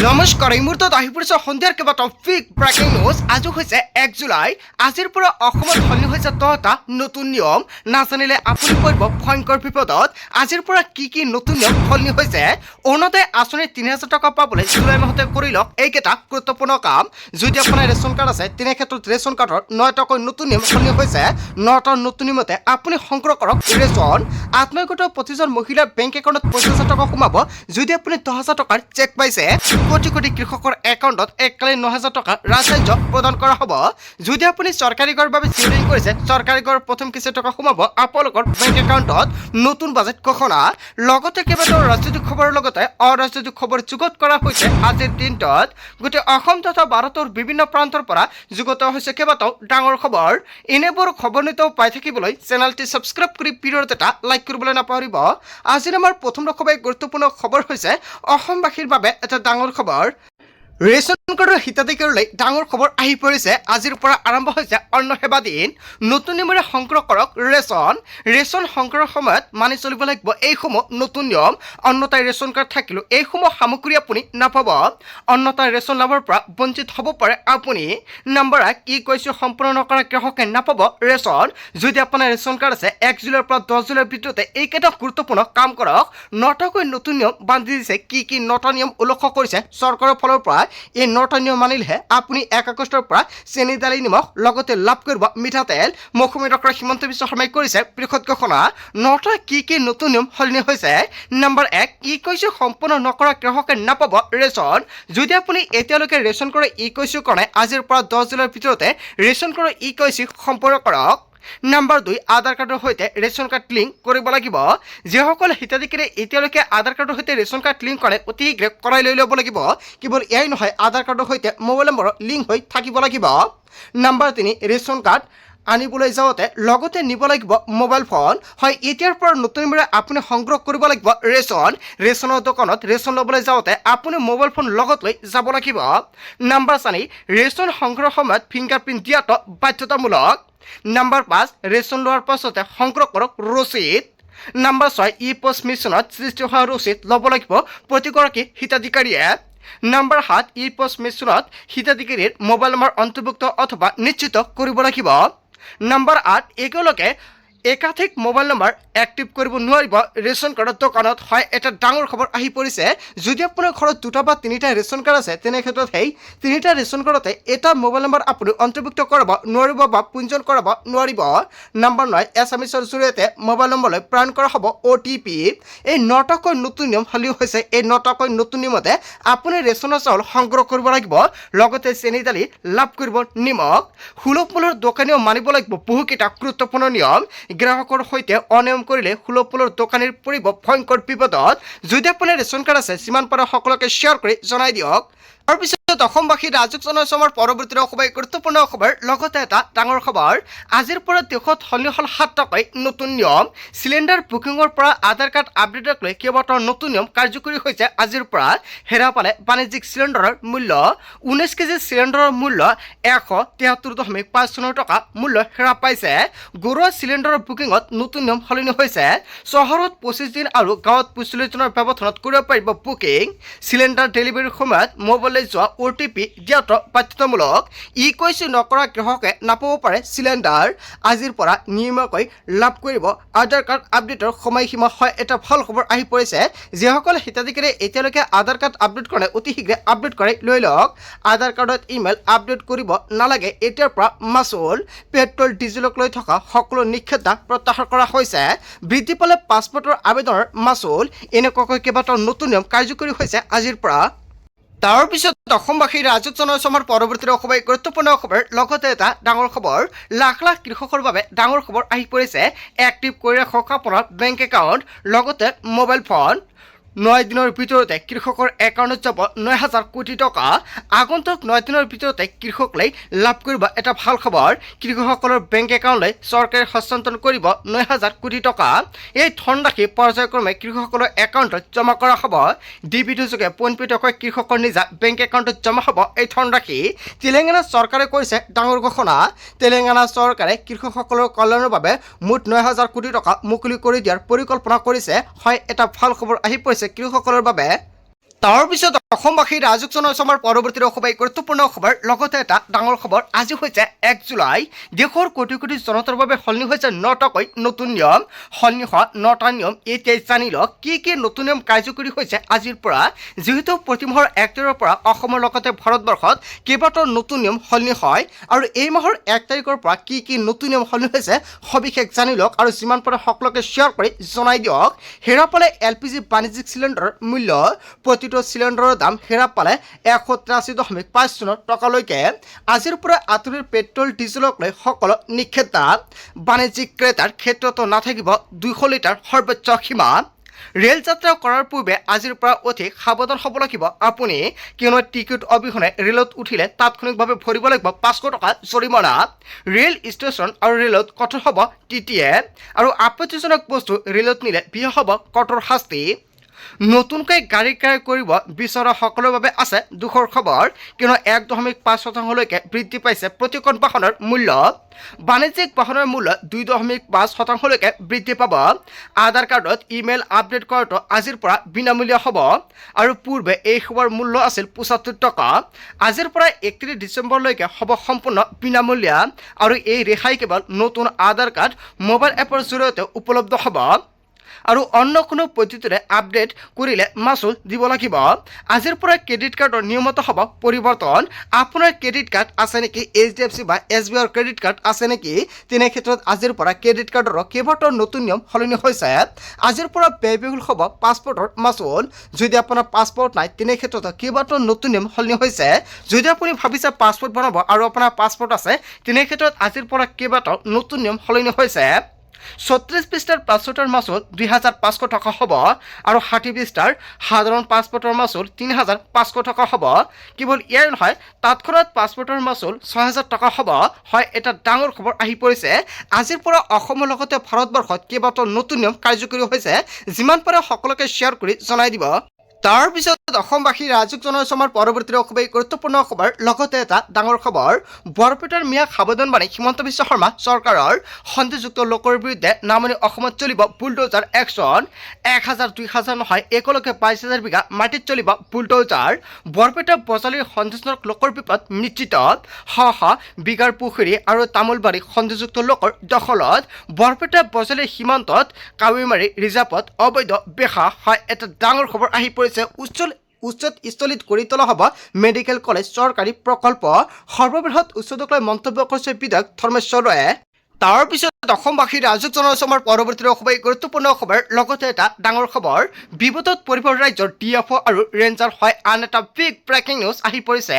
নমস্কাৰ এই মুহূৰ্তত আহি পৰিছে সন্ধিয়াৰ কেইবাটাও বিগ ব্ৰেকিং নিউজ। আজি হৈছে 1 জুলাই। আজিৰ পৰা অসমত সলনি হৈছে 10টা নতুন নিয়ম। নাজানিলে আপুনি পৰিব ভয়ংকৰ বিপদত। আজিৰ পৰা কি নতুন নিয়ম সলনি হৈছে? অৰুণোদয় আঁচনিৰ ৩,০০০ টকা পাবলৈ জুলাই মাহতে কৰি লওক এইকেইটা গুৰুত্বপূৰ্ণ কাম। যদি আপোনাৰ ৰেচন কাৰ্ড আছে তেনে ক্ষেত্ৰত ৰেচন কাৰ্ডৰ 9টাকৈ নতুন নিয়ম সলনি হৈছে। 9টা নতুন নিয়মতে আপুনি সংগ্ৰহ কৰক ৰেচন। আত্মীয়গত প্ৰতিজন মহিলাৰ বেংক একাউণ্টত ৫০,০০০ টকা সোমাব। যদি আপুনি 10,০০০ টকাৰ চেক পাইছে, কোটি কোটি কৃষকৰ একাউণ্টত এককালীন ৯,০০০ টকা ৰাজসাহায্য প্ৰদান কৰা হ'ব। যদি আপুনি চৰকাৰী ঘৰৰ বাবে জিৰণি কৰিছে, চৰকাৰী ঘৰৰ প্ৰথম কিছু টকা সোমাব আপোনালোকৰ বেংক একাউণ্টত। নতুন বাজেট ঘোষণা, লগতে কেইবাটাও ৰাজনৈতিক খবৰৰ লগতে অৰাজনৈতিক খবৰ যুগুত কৰা হৈছে আজিৰ দিনটোত। গোটেই অসম তথা ভাৰতৰ বিভিন্ন প্ৰান্তৰ পৰা যুগুত হৈছে কেইবাটাও ডাঙৰ খবৰ। এনেবোৰ খবৰ নিতৌ পাই থাকিবলৈ চেনেলটি ছাবস্ক্ৰাইব কৰি ভিডিঅ'ত এটা লাইক কৰিবলৈ নাপাহৰিব। আজিৰ আমাৰ প্ৰথম খুবেই গুৰুত্বপূৰ্ণ খবৰ হৈছে অসমবাসীৰ বাবে এটা ডাঙৰ খবৰ। ৰেচন কাৰ্ডৰ হিতাধিকাৰীলৈ ডাঙৰ খবৰ আহি পৰিছে। আজিৰ পৰা আৰম্ভ হৈছে অন্ন সেৱা দিন। নতুন নিয়মেৰে সংগ্ৰহ কৰক ৰেচন। ৰেচন সংগ্ৰহৰ সময়ত মানি চলিব লাগিব এইসমূহ নতুন নিয়ম। অন্যথাই ৰেচন কাৰ্ড থাকিলেও এইসমূহ সামগ্ৰী আপুনি নাপাব। অন্যথাই ৰেচন লাভৰ পৰা বঞ্চিত হ'ব পাৰে আপুনি। নম্বৰ 1, কৈছোঁ সম্পূৰ্ণ নকৰা গ্ৰাহকে নাপাব ৰেচন। যদি আপোনাৰ ৰেচন কাৰ্ড আছে 1 জুলাইৰ পৰা 10 জুলাইৰ ভিতৰতে এইকেইটা গুৰুত্বপূৰ্ণ কাম কৰক। 9টাকৈ নতুন নিয়ম বান্ধি দিছে। কি 9টা নিয়ম উল্লেখ কৰিছে চৰকাৰৰ ফালৰ পৰা। এই 9টা নিয়ম মানিলেহে আপুনি 1 আগষ্টৰ পৰা চেনি দালি নিমখ লগতে লাভ কৰিব মিঠাতেল। মুখ্যমন্ত্ৰী ডক্টৰ হিমন্ত বিশ্ব শৰ্মাই কৰিছে বৃহৎ ঘোষণা। 9টা কি নতুন নিয়ম সলনি হৈছে? নম্বৰ 1, কৈছোঁ সম্পূৰ্ণ নকৰা গ্ৰাহকে নাপাব ৰেচন। যদি আপুনি এতিয়ালৈকে ৰেচন কাৰ্ডৰ কৈছোঁ কৰা নাই, আজিৰ পৰা 10 জুলাইৰ ভিতৰতে ৰেচন কাৰ্ডৰ কৈছোঁ সম্পূৰ্ণ কৰক। নম্বৰ 2, আধাৰ কাৰ্ডৰ সৈতে ৰেচন কাৰ্ড লিংক কৰিব লাগিব। যিসকল হিতাধিকাৰীয়ে এতিয়ালৈকে আধাৰ কাৰ্ডৰ সৈতে ৰেচন কাৰ্ড লিংক কৰে অতি শীঘ্ৰে কৰাই লৈ ল'ব লাগিব। কেৱল এয়াই নহয়, আধাৰ কাৰ্ডৰ সৈতে মোবাইল নম্বৰ লিংক হৈ থাকিব লাগিব। নম্বৰ 3, ৰেচন কাৰ্ড আনিবলৈ যাওঁতে লগতে নিব লাগিব মোবাইল ফোন। হয়, এতিয়াৰ পৰা নতুনভাৱে আপুনি সংগ্ৰহ কৰিব লাগিব ৰেচন। ৰেচনৰ দোকানত ৰেচন ল'বলৈ যাওঁতে আপুনি মোবাইল ফোন লগত লৈ যাব লাগিব। নম্বৰ 4, ৰেচন সংগ্ৰহৰ সময়ত ফিংগাৰপ্ৰিণ্ট দিয়াটো বাধ্যতামূলক। নম্বৰ 5, ৰেচন লোৱাৰ পাছতে সংগ্ৰহ কৰক ৰচিদ। নম্বৰ 6, পোষ্ট মিছনত সৃষ্টি হোৱা ৰচিদ ল'ব লাগিব প্ৰতিগৰাকী হিতাধিকাৰীয়ে। নম্বৰ 7, পোষ্ট মিছনত হিতাধিকাৰীৰ মোবাইল নম্বৰ অন্তৰ্ভুক্ত অথবা নিশ্চিত কৰিব লাগিব। নম্বৰ 8, একেলগে একাধিক মোবাইল নম্বৰ এক্টিভ কৰিব নোৱাৰিব ৰেচন কাৰ্ডৰ দোকানত। হয়, এটা ডাঙৰ খবৰ আহি পৰিছে। যদি আপোনাৰ ঘৰত 2টা বা 3টা ৰেচন কাৰ্ড আছে তেনে ক্ষেত্ৰত সেই 3টা ৰেচন কাৰ্ডতে এটা মোবাইল নম্বৰ আপুনি অন্তৰ্ভুক্ত কৰাব নোৱাৰিব বা পঞ্জীয়ন কৰাব নোৱাৰিব। নম্বৰ 9, এছএমএছৰ জৰিয়তে মোবাইল নম্বৰলৈ প্ৰেৰণ কৰা হ'ব OTP। এই 9টাকৈ নতুন নিয়ম সলনি হৈছে। এই 9টাকৈ নতুন নিয়মতে আপুনি ৰেচনৰ চাউল সংগ্ৰহ কৰিব লাগিব, লগতে চেনি দালি লাভ কৰিব নিমখ। সুলভ মূল্যৰ দোকানীও মানিব লাগিব বহুকেইটা গুৰুত্বপূৰ্ণ নিয়ম। গ্ৰাহকৰ সৈতে অনিয়ম কৰিলে সুলভ মূল্যৰ দোকানীৰ পৰিব ভয়ংকৰ বিপদত। যদি আপোনাৰ ৰেচন কাৰ্ড আছে যিমান পাৰে সকলোকে শ্বেয়াৰ কৰি জনাই দিয়ক। তাৰপিছত অসমবাসী ৰাজক জনসমৰ পৰৱৰ্তী খুবেই গুৰুত্বপূৰ্ণ খবৰ, লগতে এটা ডাঙৰ খবৰ। আজিৰ পৰা দেশত সলনি হ'ল 7টাকৈ নতুন নিয়ম। চিলিণ্ডাৰ বুকিঙৰ পৰা আধাৰ কাৰ্ড আপডেটক লৈ কেইবাটাও নতুন নিয়ম কাৰ্যকৰী হৈছে আজিৰ পৰা। হেৰা পালে বাণিজ্যিক চিলিণ্ডাৰৰ মূল্য। 19 কেজি চিলিণ্ডাৰৰ মূল্য 173.5 টকা মূল্য হেৰা পাইছে। ঘৰুৱা চিলিণ্ডাৰৰ বুকিঙত নতুন নিয়ম সলনি হৈছে। চহৰত 25 দিন আৰু গাঁৱত 45 দিনৰ ব্যৱধানত কৰিব পাৰিব বুকিং। চিলিণ্ডাৰ ডেলিভাৰীৰ সময়ত মোবাইল যোৱা OTP দিয়াটো বাধ্যতামূলক। কৈছোঁ নকৰা গ্ৰাহকে নাপাব পাৰে চিলিণ্ডাৰ। আজিৰ পৰা নিয়মীয়াকৈ লাভ কৰিব আধাৰ কাৰ্ড আপডেটৰ সময়সীমা। হয়, এটা ভাল খবৰ আহি পৰিছে। যিসকল হিতাধিকাৰীয়ে এতিয়ালৈকে আধাৰ কাৰ্ড আপডেট কৰে অতি শীঘ্ৰে আপডেট কৰি লৈ লওক। আধাৰ কাৰ্ডত ইমেইল আপডেট কৰিব নালাগে। এতিয়াৰ পৰা মাচুল। পেট্ৰল ডিজেলক লৈ থকা সকলো নিষেধাজ্ঞা প্ৰত্যাহাৰ কৰা হৈছে। বৃদ্ধি পালে পাছপৰ্টৰ আবেদনৰ মাচুল। এনেকুৱাকৈ কেইবাটাও নতুন নিয়ম কাৰ্যকৰী হৈছে আজিৰ পৰা। তাৰপিছত অসমবাসী ৰাজক জনসমৰ পৰৱৰ্তী খুবেই গুৰুত্বপূৰ্ণ খবৰ, লগতে এটা ডাঙৰ খবৰ। লাখ লাখ কৃষকৰ বাবে ডাঙৰ খবৰ আহি পৰিছে। এক্টিভ কৰি ৰাখক আপোনাৰ বেংক একাউণ্ট লগতে মোবাইল ফোন। 9 দিনৰ ভিতৰতে কৃষকৰ একাউণ্টত যাব 9,000 কোটি টকা। আগন্তুক 9 দিনৰ ভিতৰতে কৃষকলৈ লাভ কৰিব এটা ভাল খবৰ। কৃষকসকলৰ বেংক একাউণ্টলৈ চৰকাৰে হস্তান্তৰ কৰিব 9,000 কোটি টকা। এই ধনৰাশি পৰ্যায়ক্ৰমে কৃষকসকলৰ একাউণ্টত জমা কৰা হ'ব। ডিবিটি যোগে পোনপটীয়াকৈ কৃষকৰ নিজা বেংক একাউণ্টত জমা হ'ব এই ধনৰাশি। তেলেংগানা চৰকাৰে কৰিছে ডাঙৰ ঘোষণা। তেলেংগানা চৰকাৰে কৃষকসকলৰ কল্যাণৰ বাবে মুঠ 9,000 কোটি টকা মুকলি কৰি দিয়াৰ পৰিকল্পনা কৰিছে। হয়, এটা ভাল খবৰ আহি পৰিছে কৃষকসকলৰ বাবে। তাৰপিছত অসমবাসী ৰাজক জনাইছো আমাৰ পৰৱৰ্তী অসমৰ গুৰুত্বপূৰ্ণ খবৰ লগতে এটা ডাঙৰ খবৰ আজি হৈছে 1 জুলাই দেশৰ কোটি কোটি জনতাৰ বাবে সলনি হৈছে 9টাকৈ নতুন নিয়ম সলনি হোৱা 9টা নিয়ম এতিয়া জানি লওক কি নতুন নিয়ম কাৰ্যকৰী হৈছে আজিৰ পৰা যেহেতু প্ৰতি মাহৰ 1 তাৰিখৰ পৰা অসমৰ লগতে ভাৰতবৰ্ষত কেইবাটাও নতুন নিয়ম সলনি হয় আৰু এই মাহৰ 1 তাৰিখৰ পৰা কি নতুন নিয়ম সলনি হৈছে সবিশেষ জানি লওক আৰু যিমান পাৰে সকলোকে শ্বেয়াৰ কৰি জনাই দিয়ক হেৰা পালে LPG বাণিজ্যিক চিলিণ্ডাৰৰ মূল্য প্ৰতিটো চিলিণ্ডাৰৰ দাম হেৰা পালে 183.5 টকালৈকে আজিৰ পৰা আঁতৰি পেট্ৰল ডিজেলক লৈ সকলো নিষেধা বাণিজ্যিক ক্ৰেতাৰ ক্ষেত্ৰতো নাথাকিব 200 লিটাৰ সৰ্বোচ্চ সীমা ৰেল যাত্ৰা কৰাৰ পূৰ্বে আজিৰ পৰা অধিক সাৱধান হ'ব লাগিব আপুনি কিয়নো টিকট অবিহনে ৰেলত উঠিলে তাৎক্ষণিকভাৱে ভৰিব লাগিব 500 টকা জৰিমনা ৰেল ষ্টেচন আৰু ৰেলত কঠোৰ হ'ব TTE আৰু আপত্তিজনক বস্তু ৰেলত নিলে বিয়া হ'ব কঠোৰ শাস্তি নতুনকৈ গাড়ী ক্ৰয় কৰিব বিচৰা সকলৰ বাবে আছে দুখৰ খবৰ কিয়নো 1.5% বৃদ্ধি পাইছে প্ৰতিখন বাহনৰ মূল্য বাণিজ্যিক বাহনৰ মূল্য 2.5% বৃদ্ধি পাব আধাৰ কাৰ্ডত ইমেইল আপডেট কৰাটো আজিৰ পৰা বিনামূলীয়া হ'ব আৰু পূৰ্বে এই সেৱাৰ মূল্য আছিল 75 টকা আজিৰ পৰা 31 ডিচেম্বৰলৈকে হ'ব সম্পূৰ্ণ বিনামূলীয়া আৰু এই ৰেহাই কেৱল নতুন আধাৰ কাৰ্ড মোবাইল এপৰ জৰিয়তে উপলব্ধ হ'ব আৰু অন্য কোনো পদ্ধতিৰে আপডেট কৰিলে মাচুল দিব লাগিব আজিৰ পৰা ক্ৰেডিট কাৰ্ডৰ নিয়মত হ'ব পৰিৱৰ্তন আপোনাৰ ক্ৰেডিট কাৰ্ড আছে নেকি HDFC বা SBI ৰ ক্ৰেডিট কাৰ্ড আছে নেকি তেনে ক্ষেত্ৰত আজিৰ পৰা ক্ৰেডিট কাৰ্ডৰ কেইবাটাও নতুন নিয়ম সলনি হৈছে আজিৰ পৰা ব্যয়বহুল হ'ব পাছপৰ্টৰ মাচুল যদি আপোনাৰ পাছপৰ্ট নাই তেনে ক্ষেত্ৰত কেইবাটাও নতুন নিয়ম সলনি হৈছে যদি আপুনি ভাবিছে পাছপৰ্ট বনাব আৰু আপোনাৰ পাছপৰ্ট আছে তেনে ক্ষেত্ৰত আজিৰ পৰা কেইবাটাও নতুন নিয়ম সলনি হৈছে 36 পৃষ্ঠাৰ পাছপৰ্টৰ মাচুল 2500 টকা হ'ব আৰু 60 পৃষ্ঠাৰ সাধাৰণ পাছপৰ্টৰ মাচুল 3500 টকা হ'ব কেৱল ইয়াৰ নহয় তৎক্ষণাত পাছপৰ্টৰ মাচুল 6000 টকা হ'ব হয় এটা ডাঙৰ খবৰ আহি পৰিছে আজিৰ পৰা অসমৰ লগতে ভাৰতবৰ্ষত কেইবাটাও নতুন নিয়ম কাৰ্যকৰী হৈছে যিমান পাৰে সকলোকে শ্বেয়াৰ কৰি জনাই দিব তাৰ পিছত অসমবাসী ৰাজক জনাইছো আমাৰ পৰৱৰ্তী অসমৰ গুৰুত্বপূৰ্ণ খবৰ লগতে এটা ডাঙৰ খবৰ বৰপেটাৰ মিয়া সাৱধানবাণী হিমন্ত বিশ্ব শৰ্মা চৰকাৰৰ সন্দেহযুক্ত লোকৰ বিৰুদ্ধে নামনি অসমত চলিব বুলডোজাৰ একশ্যন 1000 2000 নহয় একেলগে 22000 বিঘা মাটিত চলিব বুলডোজাৰ বৰপেটা বজালীৰ সন্দেহজনক লোকৰ বিপদ নিশ্চিত শ বিঘাৰ পুখুৰী আৰু তামোলবাৰী সন্দেহযুক্ত লোকৰ দখলত বৰপেটা বজালীৰ সীমান্তত কাৱৈমাৰী ৰিজাৰ্ভত অবৈধ বেহা হয় এটা ডাঙৰ খবৰ আহি পৰিছে উচ্চত স্থলিত কৰি তোলা হ'ব মেডিকেল কলেজ চৰকাৰী প্ৰকল্প সৰ্ববৃহৎ উচ্চতক লৈ মন্তব্য কৰিছে বিধায়ক ধৰ্মেশ্বৰ ৰয়ে তাৰ পিছত অসমবাসী ৰাজক জনাইছো আমাৰ পৰৱৰ্তী অসমৰ গুৰুত্বপূৰ্ণ খবৰ লগতে এটা ডাঙৰ খবৰ বিপদত পৰিব ৰাজ্যৰ DFO আৰু ৰেঞ্জাৰ হয় আন এটা বিগ ব্ৰেকিং নিউজ আহি পৰিছে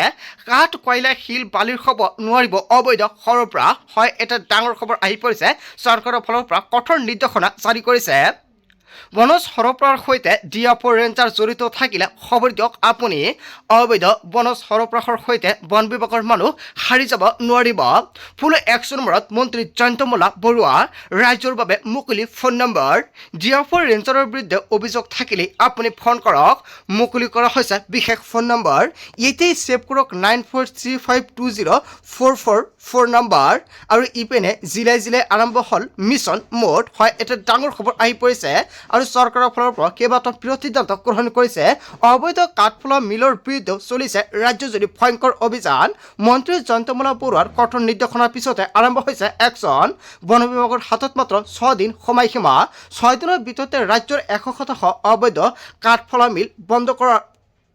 কাঠ কয়লা শিল বালিৰ হ'ব নোৱাৰিব অবৈধ সৰবৰাহ হয় এটা ডাঙৰ খবৰ আহি পৰিছে চৰকাৰৰ ফালৰ পৰা কঠোৰ নিৰ্দেশনা জাৰি কৰিছে বনজ সৰবৰাহৰ সৈতে DFO ৰেঞ্জাৰ জড়িত থাকিলে খবৰ দিয়ক আপুনি অবৈধ বনজ সৰবৰাহৰ সৈতে বন বিভাগৰ মানুহ হাৰি যাব নোৱাৰিব ফুল একশ্যন নম্বৰত মন্ত্ৰী জয়ন্ত মোল্লা বৰুৱা ৰাজ্যৰ বাবে মুকলি ফোন নম্বৰ DFO ৰেঞ্জাৰৰ বিৰুদ্ধে অভিযোগ থাকিলে আপুনি ফোন কৰক মুকলি কৰা হৈছে বিশেষ ফোন নম্বৰ এতিয়াই ছেভ কৰক 9435204444 নম্বৰ আৰু ইপিনে জিলাই আৰম্ভ হ'ল মিছন মোড হয় এটা ডাঙৰ খবৰ আহি পৰিছে আৰু চৰকাৰৰ ফালৰ পৰা কেইবাটাও সিদ্ধান্ত গ্ৰহণ কৰিছে অবৈধ কাঠফুলা মিলৰ বিৰুদ্ধে চলিছে ৰাজ্যজুৰি ভয়ংকৰ অভিযান মন্ত্ৰী জয়ন্ত মোল্লা বৰুৱাৰ কঠোৰ নিৰ্দেশনাৰ পিছতে আৰম্ভ হৈছে একশ্যন বন বিভাগৰ হাতত মাত্ৰ 6 দিন সময়সীমা 6 দিনৰ ভিতৰতে ৰাজ্যৰ 100% অবৈধ কাঠফুলা মিল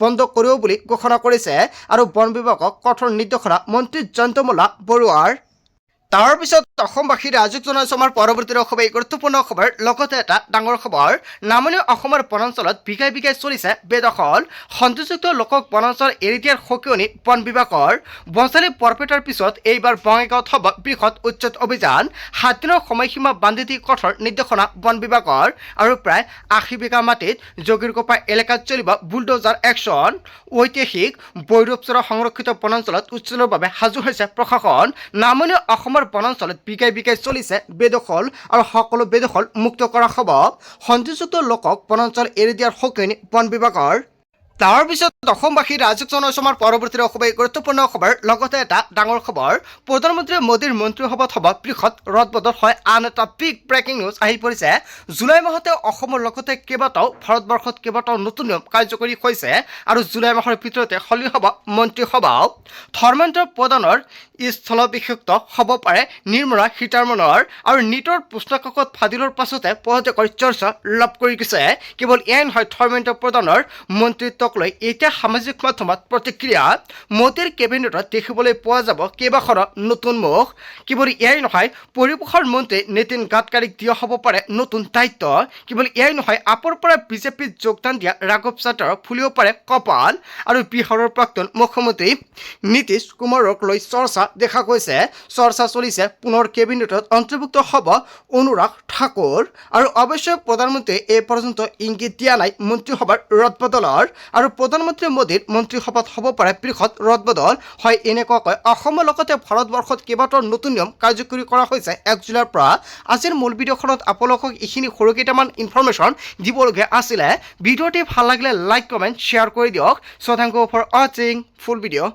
বন্ধ কৰিব বুলি ঘোষণা কৰিছে আৰু বন বিভাগক কঠোৰ নিৰ্দেশনা মন্ত্ৰী জয়ন্ত মোল্লা বৰুৱাৰ তাৰ পিছত অসমবাসী ৰাজক জনাইছো আমাৰ পৰৱৰ্তী অসমৰ গুৰুত্বপূৰ্ণ খবৰ লগতে এটা ডাঙৰ খবৰ নামনি অসমৰ বনাঞ্চলত বিঘাই চলিছে বেদখল সন্দেহযুক্ত লোকক বনাঞ্চল এৰি দিয়াৰ সকিয়নি বন বিভাগৰ বজালী বৰপেটাৰ পিছত এইবাৰ বঙাইগাঁৱত হ'ব বৃহৎ উচ্ছেদ অভিযান 7 দিনৰ সময়সীমা বান্ধি দি কঠোৰ নিৰ্দেশনা বন বিভাগৰ আৰু প্ৰায় 80 বিঘা মাটিত যোগীৰকোপা এলেকাত চলিব বুলডোজাৰ একশ্যন ঐতিহাসিক বৈৰৱচৰা সংৰক্ষিত বনাঞ্চলত উচ্ছেদৰ বাবে সাজু হৈছে প্ৰশাসন নামনি অসমৰ বনাঞ্চলত বিঘাই চলিছে বেদখল আৰু সকলো বেদখল মুক্ত কৰা হ'ব সন্দেহযুক্ত লোকক বনাঞ্চল এৰি দিয়াৰ সকিয়নি বন বিভাগৰ তাৰ পিছত অসমবাসী ৰাজক জনসমাৰ পৰৱৰ্তীৰে খুবেই গুৰুত্বপূৰ্ণ খবৰ লগতে এটা ডাঙৰ খবৰ প্ৰধানমন্ত্ৰী মোদীৰ মন্ত্ৰীসভাত হ'ব বৃহৎ ৰদবদল হয় আন এটা বিগ ব্ৰেকিং নিউজ আহি পৰিছে জুলাই মাহতে অসমৰ লগতে কেইবাটাও ভাৰতবৰ্ষত কেইবাটাও নতুন নিয়ম কাৰ্যকৰী হৈছে আৰু জুলাই মাহৰ ভিতৰতে সলনি হ'ব মন্ত্ৰীসভাও ধৰ্মেন্দ্ৰ প্ৰধানৰ স্থলভিষিক্ত হ'ব পাৰে নিৰ্মলা সীতাৰমণৰ আৰু নিটৰ প্ৰশ্নকাকত ফাদিলৰ পাছতে পদত্যাগৰ চৰ্চা লাভ কৰি গৈছে কেৱল এয়াই নহয় ধৰ্মেন্দ্ৰ প্ৰধানৰ মন্ত্ৰিত্বক লৈ এতিয়া সামাজিক মাধ্যমত প্ৰতিক্ৰিয়া মোদীৰ কেবিনেটত দেখিবলৈ পোৱা যাব কেইবাখনো নতুন মুখ কেৱল এয়াই নহয় পৰিবহণ মন্ত্ৰী নীতিন গাডকাৰীক দিয়া হ'ব পাৰে নতুন দায়িত্ব কেৱল এয়াই নহয় আপৰ পৰা বিজেপিত যোগদান দিয়া ৰাঘৱ চাড্ডাৰ ফুলিব পাৰে কপাল আৰু বিহাৰৰ প্ৰাক্তন মুখ্যমন্ত্ৰী নীতিশ কুমাৰক লৈ চৰ্চা দেখা গৈছে চৰ্চা চলিছে পুনৰ কেবিনেটত অন্তৰ্ভুক্ত হ'ব অনুৰাগ ঠাকুৰ আৰু অৱশ্যে প্ৰধানমন্ত্ৰীয়ে এই পৰ্যন্ত ইংগিত দিয়া নাই মন্ত্ৰীসভাৰ ৰদবদলৰ আৰু প্ৰধানমন্ত্ৰী মোদীৰ মন্ত্ৰীসভাত হ'ব পাৰে বৃহৎ ৰদবদল হয় এনেকুৱাকৈ অসমৰ লগতে ভাৰতবৰ্ষত কেইবাটাও নতুন নিয়ম কাৰ্যকৰী কৰা হৈছে 1 জুলাইৰ পৰা আজিৰ মূল ভিডিঅ'খনত আপোনালোকক এইখিনি সৰু কেইটামান ইনফৰমেশ্যন দিবলগীয়া আছিলে ভিডিঅ'টি ভাল লাগিলে লাইক কমেণ্ট শ্বেয়াৰ কৰি দিয়ক চ' থেংক ইউ ফৰ ৱাচিং ফুল ভিডিঅ'